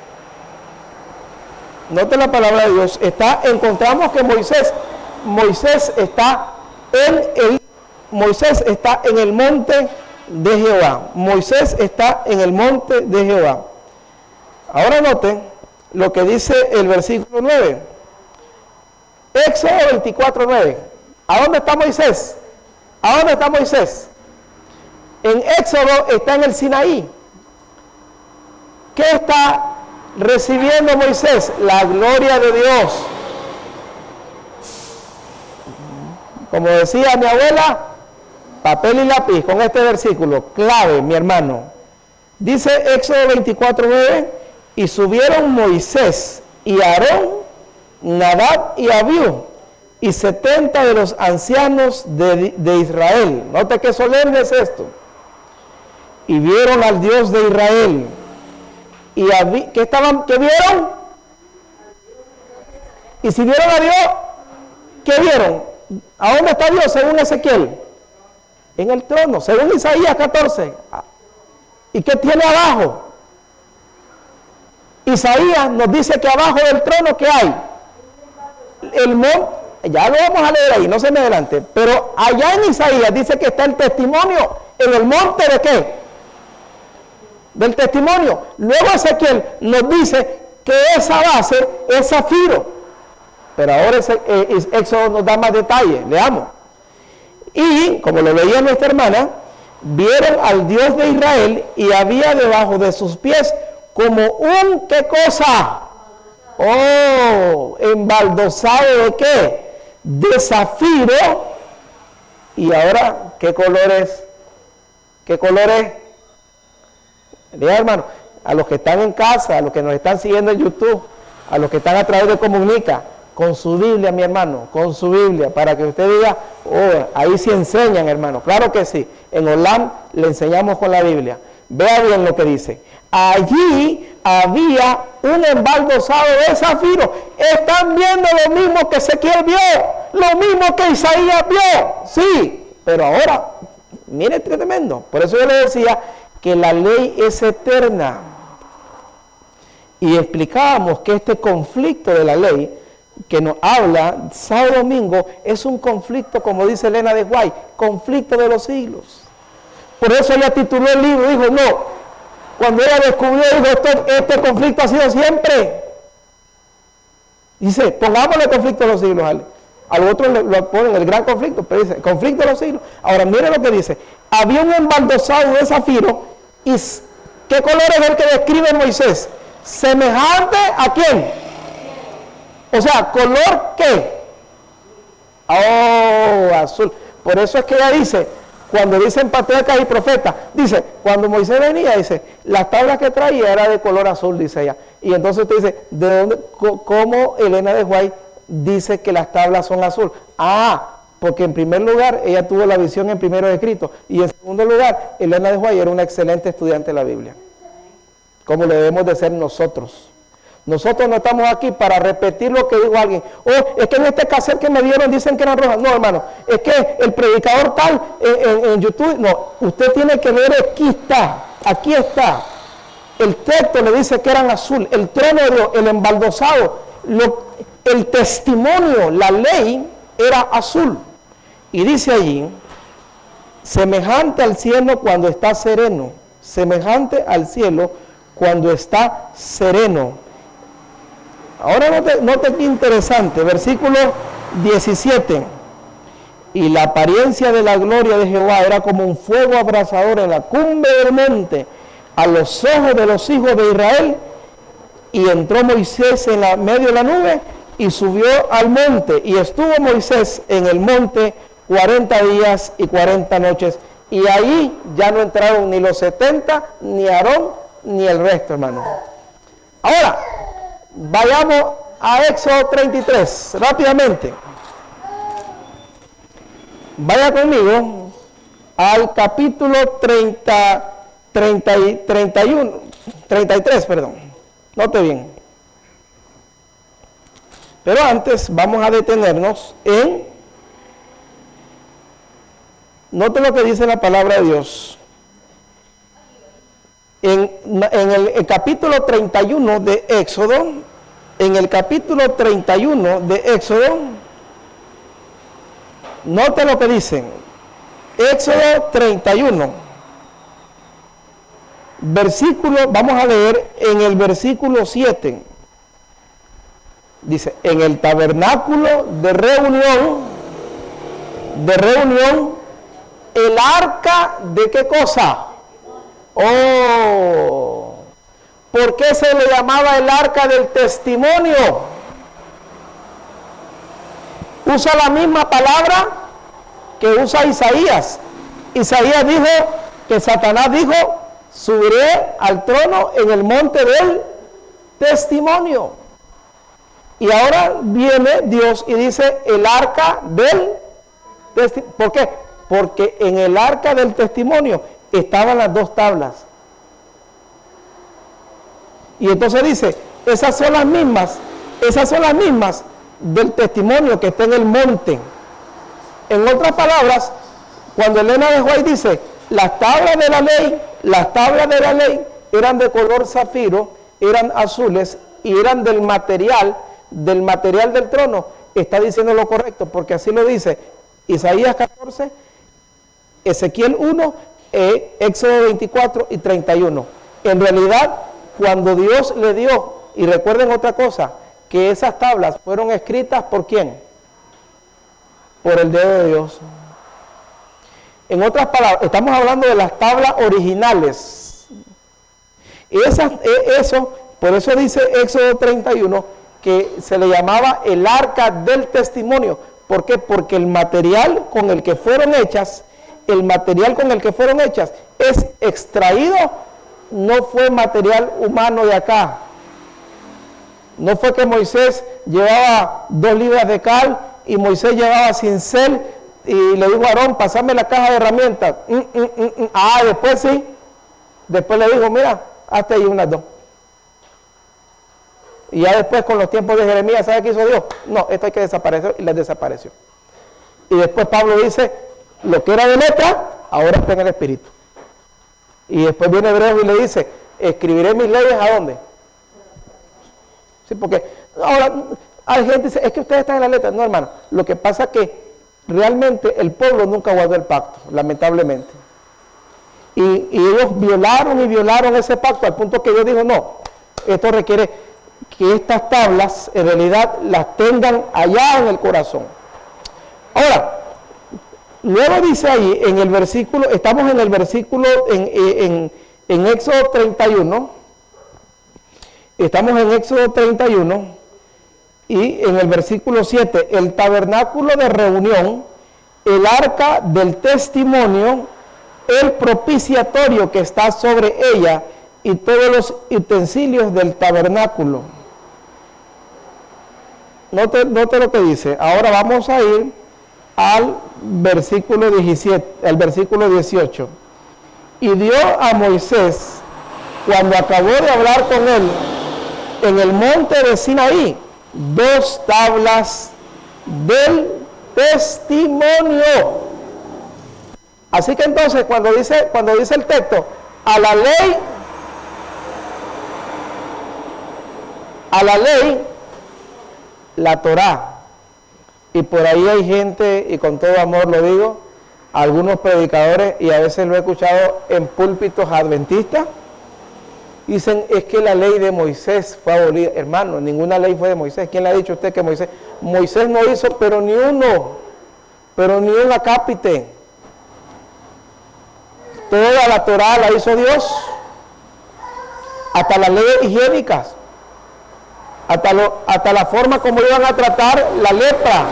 note la palabra de Dios, encontramos que Moisés está en el monte de Jehová. Moisés está en el monte de Jehová. Ahora noten lo que dice el versículo 9. Éxodo 24, 9. ¿A dónde está Moisés? ¿A dónde está Moisés? En Éxodo está en el Sinaí. ¿Qué está recibiendo Moisés? La gloria de Dios. Como decía mi abuela, papel y lápiz con este versículo, clave, mi hermano. Dice Éxodo 24, 9, y subieron Moisés y Aarón, Nadab y Abiú, y 70 de los ancianos de Israel. Note qué solemne es esto. Y vieron al Dios de Israel. Y ¿qué vieron? Y si vieron a Dios, ¿qué vieron? ¿A dónde está Dios según Ezequiel? En el trono, según Isaías 14. ¿Y qué tiene abajo? Isaías nos dice que abajo del trono, ¿qué hay? El monte, ya lo vamos a leer ahí, no se me adelante, pero allá en Isaías dice que está el testimonio en el monte de ¿qué? Del testimonio. Luego Ezequiel nos dice que esa base es zafiro, pero ahora Éxodo nos da más detalles. Leamos. Y como lo leía nuestra hermana, vieron al Dios de Israel y había debajo de sus pies como un ¿qué cosa? Oh, embaldosado de ¿qué? De zafiro. Y ahora, ¿qué color es? ¿Qué color es? Diga, hermano, a los que están en casa, a los que nos están siguiendo en YouTube, a los que están a través de Comunica, con su Biblia, mi hermano, con su Biblia, para que usted diga, oh, ahí sí enseñan, hermano. Claro que sí, en Olam le enseñamos con la Biblia. Vea bien lo que dice. Allí había un embaldosado de zafiro. Están viendo lo mismo que Ezequiel vio, lo mismo que Isaías vio. Sí, pero ahora, mire qué tremendo. Por eso yo le decía que la ley es eterna. Y explicábamos que este conflicto de la ley que nos habla sábado domingo es un conflicto, como dice Elena de White, conflicto de los siglos. Por eso ella tituló el libro, dijo, no, cuando ella descubrió, dijo, este conflicto ha sido siempre. Dice, pongámosle conflicto de los siglos, Ale. Al otro lo ponen el gran conflicto, pero dice, conflicto de los siglos. Ahora, mire lo que dice, había un embaldosado de zafiro, y ¿qué color es el que describe Moisés? ¿Semejante a quién? O sea, ¿color qué? Oh, azul. Por eso es que ella dice, cuando dicen patriarcas y profetas, dice, cuando Moisés venía, dice, las tablas que traía era de color azul, dice ella. Y entonces usted dice, ¿de dónde, cómo Elena de White dice que las tablas son azul? Ah, porque en primer lugar, ella tuvo la visión en primero escrito. Y en segundo lugar, Elena de White era una excelente estudiante de la Biblia. Como lo debemos de ser nosotros. Nosotros no estamos aquí para repetir lo que dijo alguien. Oh, es que en este cassette que me dieron dicen que eran rojas. No, hermano, es que el predicador tal en YouTube, no, usted tiene que ver, aquí aquí está. El texto le dice que eran azul. El trono de Dios, el embaldosado, el testimonio, la ley era azul. Y dice allí, semejante al cielo cuando está sereno. Semejante al cielo cuando está sereno. Ahora note qué interesante, versículo 17. Y la apariencia de la gloria de Jehová era como un fuego abrasador en la cumbre del monte, a los ojos de los hijos de Israel. Y entró Moisés en medio de la nube y subió al monte. Y estuvo Moisés en el monte 40 días y 40 noches. Y ahí ya no entraron ni los 70, ni Aarón, ni el resto, hermano. Ahora, vayamos a Éxodo 33, rápidamente. Vaya conmigo al capítulo 33, perdón. Note bien. Pero antes vamos a detenernos en... Note lo que dice la palabra de Dios. En el capítulo 31 de Éxodo, en el capítulo 31 de Éxodo, note lo que dicen. Éxodo 31, versículo, vamos a leer en el versículo 7. Dice, en el tabernáculo de reunión, el arca de qué cosa. Oh, ¿por qué se le llamaba el arca del testimonio? Usa la misma palabra que usa Isaías. Isaías dijo que Satanás dijo, subiré al trono en el monte del testimonio. Y ahora viene Dios y dice el arca del testimonio. ¿Por qué? Porque en el arca del testimonio estaban las dos tablas. Y entonces dice, esas son las mismas del testimonio que está en el monte. En otras palabras, cuando Elena de White dice, las tablas de la ley eran de color zafiro, eran azules y eran del material del trono, está diciendo lo correcto, porque así lo dice Isaías 14, Ezequiel 1, Éxodo 24 y 31. En realidad, cuando Dios le dio, y recuerden otra cosa, que esas tablas fueron escritas ¿por quién? Por el dedo de Dios. En otras palabras, estamos hablando de las tablas originales. Por eso dice Éxodo 31 que se le llamaba el arca del testimonio. ¿Por qué? Porque el material con el que fueron hechas, es extraído, no fue material humano de acá. No fue que Moisés llevaba 2 libras de cal y Moisés llevaba cincel y le dijo a Aarón, pasame la caja de herramientas. Después sí. Después le dijo, mira, hazte ahí unas 2. Y ya después con los tiempos de Jeremías, ¿sabe qué hizo Dios? No, esto hay que desaparecer, y les desapareció. Y después Pablo dice, lo que era de letra, ahora está en el espíritu. Y después viene Hebreo y le dice, escribiré mis leyes ¿a dónde? Sí, porque ahora hay gente que dice, es que ustedes están en la letra. No, hermano, lo que pasa es que realmente el pueblo nunca guardó el pacto, lamentablemente. Y ellos violaron ese pacto al punto que Dios dijo, no, esto requiere que estas tablas en realidad las tengan allá en el corazón. Ahora, luego dice ahí en el versículo, estamos en el versículo en Éxodo 31, estamos en Éxodo 31 y en el versículo 7, el tabernáculo de reunión, el arca del testimonio, el propiciatorio que está sobre ella y todos los utensilios del tabernáculo. Note lo que dice. Ahora vamos a ir al versículo 17, al versículo 18. Y dio a Moisés, cuando acabó de hablar con él, en el monte de Sinaí, 2 tablas del testimonio. Así que entonces cuando dice el texto, a la ley, la Torá. Y por ahí hay gente, y con todo amor lo digo, algunos predicadores, y a veces lo he escuchado en púlpitos adventistas, dicen, es que la ley de Moisés fue abolida. Hermano, ninguna ley fue de Moisés. ¿Quién le ha dicho a usted que Moisés no hizo, pero ni un acápite? Toda la Torá la hizo Dios, hasta las leyes higiénicas, hasta la forma como iban a tratar la lepra.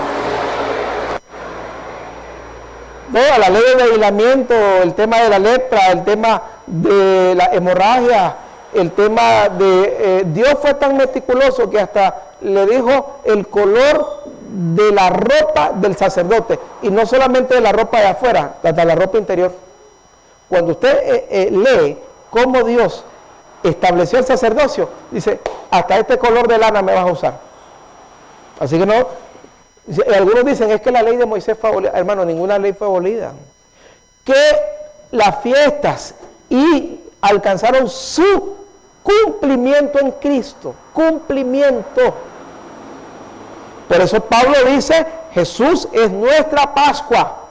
Toda la ley de aislamiento, el tema de la lepra, el tema de la hemorragia, el tema de... Dios fue tan meticuloso que hasta le dijo el color de la ropa del sacerdote, y no solamente de la ropa de afuera, hasta la ropa interior. Cuando usted lee cómo Dios estableció el sacerdocio, dice, hasta este color de lana me vas a usar. Así que no, algunos dicen, es que la ley de Moisés fue abolida. Hermano, ninguna ley fue abolida. Que las fiestas y alcanzaron su cumplimiento en Cristo, cumplimiento. Por eso Pablo dice, Jesús es nuestra Pascua.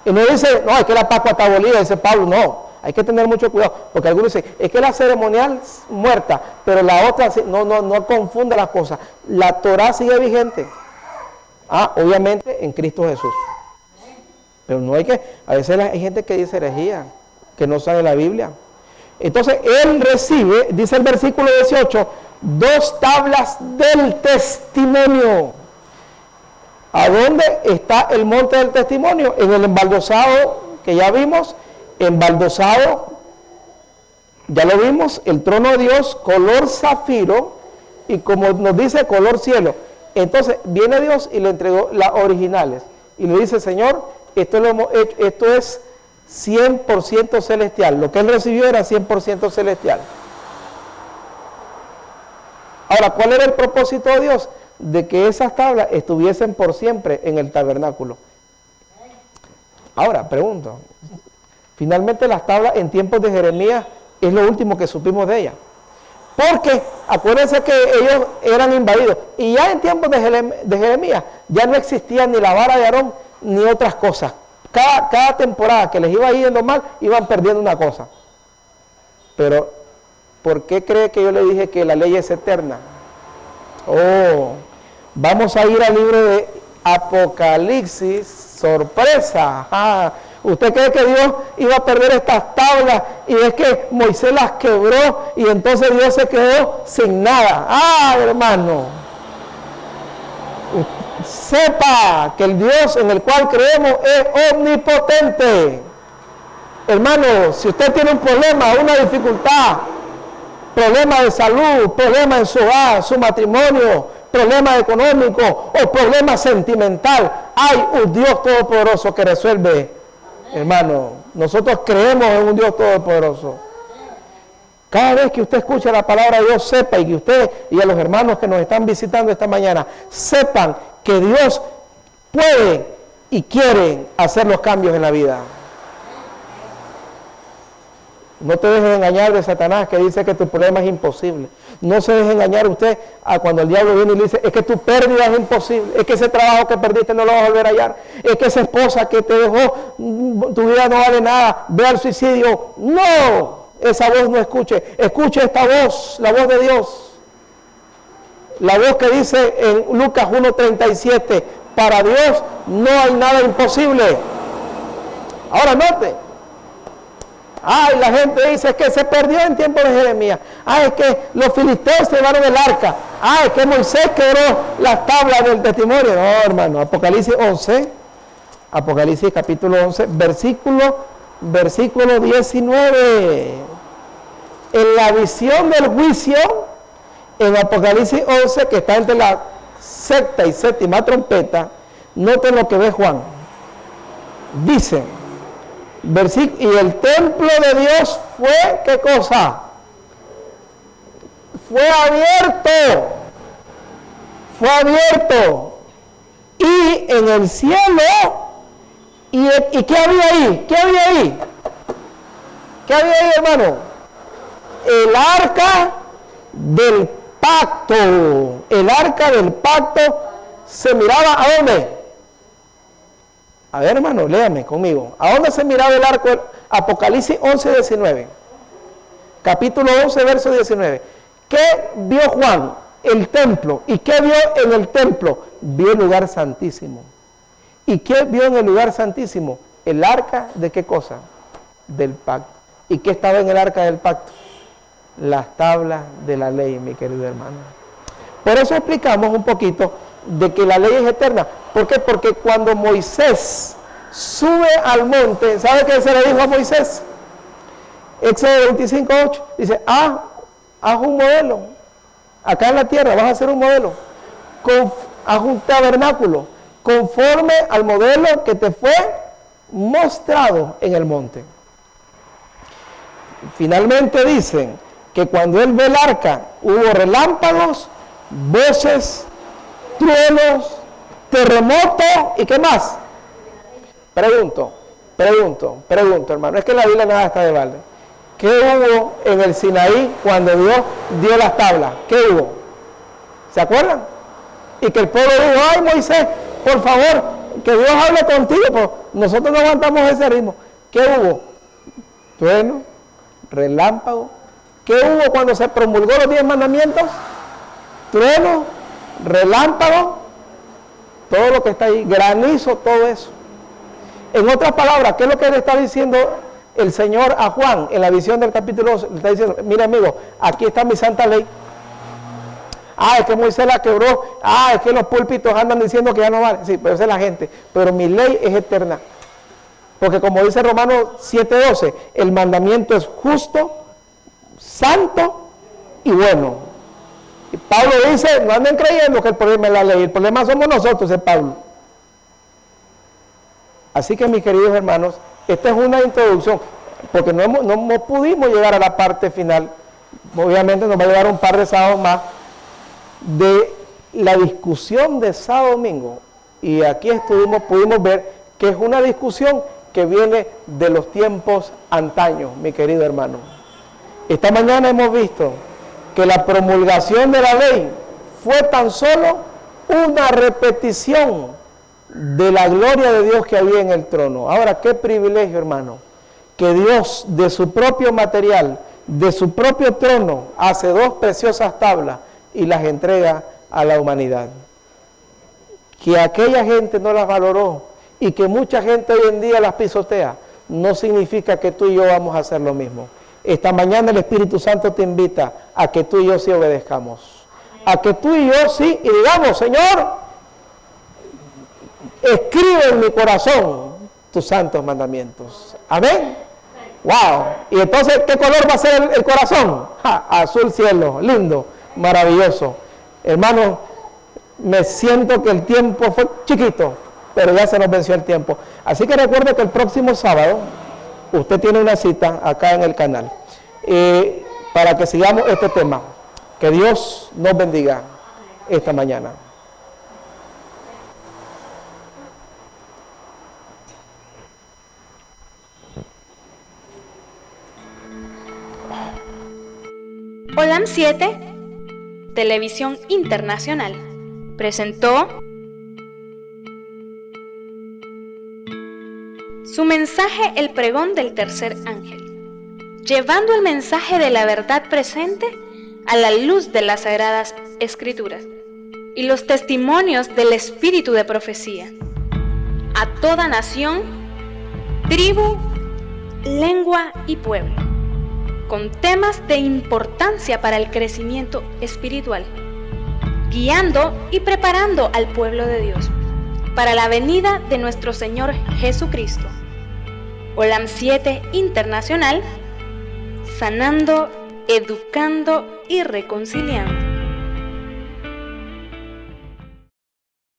Y no dice, no, es que la Pascua está abolida, dice Pablo, no, hay que tener mucho cuidado, porque algunos dicen, es que la ceremonial muerta, pero la otra, no confunda las cosas. La Torá sigue vigente. Obviamente en Cristo Jesús. Pero no hay que, a veces hay gente que dice herejía, que no sabe la Biblia. Entonces él recibe, dice el versículo 18, 2 tablas del testimonio. ¿A dónde está el monte del testimonio? En el embaldosado que ya vimos, embaldosado, ya lo vimos, el trono de Dios, color zafiro, y como nos dice, color cielo. Entonces viene Dios y le entregó las originales, y le dice, Señor, esto lo hemos hecho, esto es 100% celestial, lo que él recibió era 100% celestial. Ahora, ¿cuál era el propósito de Dios? De que esas tablas estuviesen por siempre en el tabernáculo. Ahora, pregunto, finalmente las tablas en tiempos de Jeremías es lo último que supimos de ellas. Porque acuérdense que ellos eran invadidos, y ya en tiempos de Jeremías ya no existía ni la vara de Aarón ni otras cosas. Cada temporada que les iba yendo mal, iban perdiendo una cosa. Pero, ¿por qué cree que yo le dije que la ley es eterna? Vamos a ir al libro de Apocalipsis, sorpresa. ¿Usted cree que Dios iba a perder estas tablas y es que Moisés las quebró y entonces Dios se quedó sin nada? Hermano, sepa que el Dios en el cual creemos es omnipotente. Hermano, si usted tiene un problema, una dificultad, problema de salud, problema en su hogar, su matrimonio, problema económico o problema sentimental, hay un Dios todopoderoso que resuelve. Hermano, nosotros creemos en un Dios todopoderoso. Cada vez que usted escucha la palabra de Dios, sepa, y que usted y a los hermanos que nos están visitando esta mañana, sepan que Dios puede y quiere hacer los cambios en la vida. No te dejes engañar de Satanás, que dice que tu problema es imposible. No se deje engañar usted a cuando el diablo viene y le dice, es que tu pérdida es imposible, es que ese trabajo que perdiste no lo vas a volver a hallar, es que esa esposa que te dejó, tu vida no vale nada, ve al suicidio. No, esa voz no escuche. Escuche esta voz, la voz de Dios. La voz que dice en Lucas 1:37, para Dios no hay nada imposible. Ahora note. La gente dice que se perdió en tiempo de Jeremías. Es que los filisteos se llevaron el arca. Es que Moisés quebró las tablas del testimonio. No, hermano, Apocalipsis 11, Apocalipsis capítulo 11, versículo 19. En la visión del juicio, en Apocalipsis 11, que está entre la sexta y séptima trompeta, noten lo que ve Juan. Dice, y el templo de Dios fue, ¿qué cosa? Fue abierto. Fue abierto. Y en el cielo, ¿y qué había ahí? ¿Qué había ahí? ¿Qué había ahí, hermano? El arca del pacto. El arca del pacto se miraba ¿a dónde? A ver, hermano, léame conmigo. ¿A dónde se miraba el arco? Apocalipsis 11, 19. Capítulo 11, verso 19. ¿Qué vio Juan? El templo. ¿Y qué vio en el templo? Vio el lugar santísimo. ¿Y qué vio en el lugar santísimo? El arca de qué cosa? Del pacto. ¿Y qué estaba en el arca del pacto? Las tablas de la ley, mi querido hermano. Por eso explicamos un poquito de que la ley es eterna. ¿Por qué? Porque cuando Moisés sube al monte, ¿sabe qué se le dijo a Moisés? Éxodo 25:8 dice, haz un modelo. Acá en la tierra vas a hacer un modelo. Haz un tabernáculo conforme al modelo que te fue mostrado en el monte. Finalmente dicen que cuando él ve el arca hubo relámpagos, voces, truenos, terremoto y ¿qué más? Pregunto, hermano, es que en la Biblia nada está de balde. ¿Qué hubo en el Sinaí cuando Dios dio las tablas? ¿Qué hubo? ¿Se acuerdan? Y que el pueblo dijo, ay Moisés, por favor, que Dios hable contigo, pues nosotros no aguantamos ese ritmo. ¿Qué hubo? Trueno, relámpago. ¿Qué hubo cuando se promulgó los 10 mandamientos? Trueno, relámpago, todo lo que está ahí, granizo, todo eso. En otras palabras, ¿qué es lo que le está diciendo el Señor a Juan en la visión del capítulo 12? Le está diciendo, mira amigo, aquí está mi santa ley. Es que Moisés la quebró. Es que los púlpitos andan diciendo que ya no vale. Sí, pero esa es la gente. Pero mi ley es eterna. Porque como dice Romanos 7:12, el mandamiento es justo, santo y bueno. Y Pablo dice, no anden creyendo que el problema es la ley, el problema somos nosotros, es Pablo. Así que mis queridos hermanos, esta es una introducción, porque no pudimos llegar a la parte final. Obviamente nos va a llevar un par de sábados más de la discusión de sábado domingo. Y aquí pudimos ver que es una discusión que viene de los tiempos antaños, mi querido hermano. Esta mañana hemos visto que la promulgación de la ley fue tan solo una repetición de la gloria de Dios que había en el trono. Ahora, qué privilegio, hermano, que Dios de su propio material, de su propio trono, hace 2 preciosas tablas y las entrega a la humanidad. Que aquella gente no las valoró y que mucha gente hoy en día las pisotea, no significa que tú y yo vamos a hacer lo mismo. Esta mañana el Espíritu Santo te invita a que tú y yo sí obedezcamos. A que tú y yo sí, y digamos, Señor, escribe en mi corazón tus santos mandamientos. Amén. Wow. Y entonces, ¿qué color va a ser el corazón? Azul cielo, lindo, maravilloso. Hermano, me siento que el tiempo fue chiquito, pero ya se nos venció el tiempo. Así que recuerde que el próximo sábado usted tiene una cita acá en el canal para que sigamos este tema. Que Dios nos bendiga esta mañana. Olam 7, Televisión Internacional, presentó su mensaje El pregón del tercer ángel, llevando el mensaje de la verdad presente a la luz de las sagradas escrituras y los testimonios del espíritu de profecía a toda nación, tribu, lengua y pueblo, con temas de importancia para el crecimiento espiritual, guiando y preparando al pueblo de Dios para la venida de nuestro Señor Jesucristo. Olam 7 Internacional, sanando, educando y reconciliando.